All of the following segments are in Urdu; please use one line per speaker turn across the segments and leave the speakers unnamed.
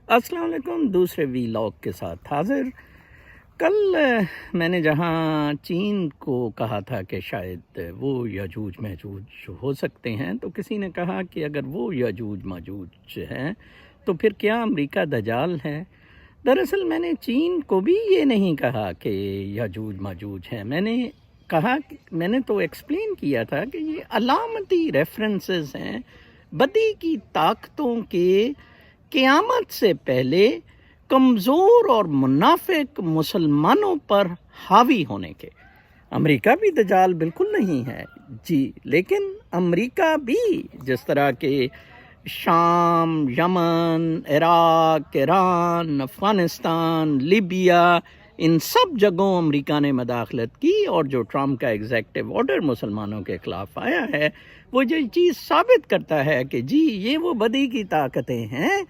السلام علیکم، دوسرے ویلاگ کے ساتھ حاضر۔ کل میں نے جہاں چین کو کہا تھا کہ شاید وہ یاجوج ماجوج ہو سکتے ہیں، تو کسی نے کہا کہ اگر وہ یاجوج ماجوج ہیں تو پھر کیا امریکہ دجال ہے؟ دراصل میں نے چین کو بھی یہ نہیں کہا کہ یاجوج ماجوج ہیں، میں نے تو ایکسپلین کیا تھا کہ یہ علامتی ریفرنسز ہیں بدی کی طاقتوں کے قیامت سے پہلے کمزور اور منافق مسلمانوں پر حاوی ہونے کے۔ امریکہ بھی دجال بالکل نہیں ہے جی، لیکن امریکہ بھی جس طرح کے شام، یمن، عراق، ایران، افغانستان، لیبیا، ان سب جگہوں امریکہ نے مداخلت کی، اور جو ٹرمپ کا ایگزیکٹو آرڈر مسلمانوں کے خلاف آیا ہے وہ یہ چیز ثابت کرتا ہے کہ جی یہ وہ بدی کی طاقتیں ہیں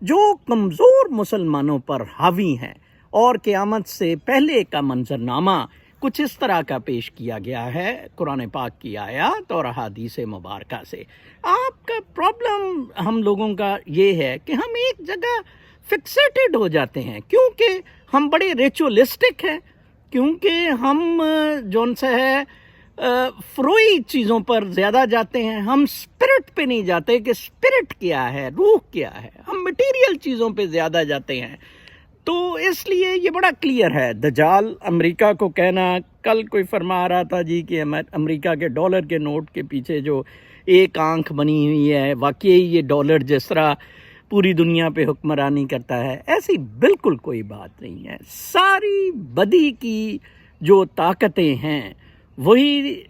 جو کمزور مسلمانوں پر حاوی ہیں، اور قیامت سے پہلے کا منظرنامہ کچھ اس طرح کا پیش کیا گیا ہے قرآن پاک کی آیات اور احادیث مبارکہ سے۔ آپ کا پرابلم ہم لوگوں کا یہ ہے کہ ہم ایک جگہ فکسیٹڈ ہو جاتے ہیں، کیونکہ ہم بڑے ریچولسٹک ہیں، کیونکہ ہم جون سے ہے فروئی چیزوں پر زیادہ جاتے ہیں، ہم اسپرٹ پہ نہیں جاتے کہ اسپرٹ کیا ہے، روح کیا ہے، ہم مٹیریل چیزوں پہ زیادہ جاتے ہیں۔ تو اس لیے یہ بڑا کلیئر ہے دجال امریکہ کو کہنا۔ کل کوئی فرما رہا تھا جی کہ امریکہ کے ڈالر کے نوٹ کے پیچھے جو ایک آنکھ بنی ہوئی ہے، واقعی یہ ڈالر جس طرح پوری دنیا پہ حکمرانی کرتا ہے، ایسی بالکل کوئی بات نہیں ہے۔ ساری بدی کی جو طاقتیں ہیں وہی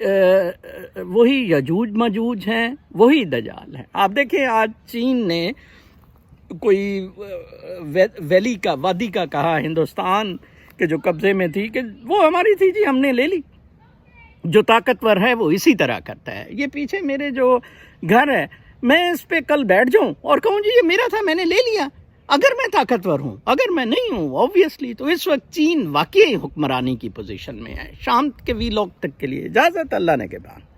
یاجوج ماجوج ہیں، وہی دجال ہیں۔ آپ دیکھیں آج چین نے کوئی وادی کا کہا، ہندوستان کے جو قبضے میں تھی کہ وہ ہماری تھی جی، ہم نے لے لی۔ جو طاقتور ہے وہ اسی طرح کرتا ہے۔ یہ پیچھے میرے جو گھر ہے، میں اس پہ کل بیٹھ جاؤں اور کہوں جی یہ میرا تھا، میں نے لے لیا، اگر میں طاقتور ہوں، اگر میں نہیں ہوں obviously، تو اس وقت چین واقعی حکمرانی کی پوزیشن میں ہے۔ شام کے ویلاگ تک کے لیے اجازت، اللہ نے کے بعد۔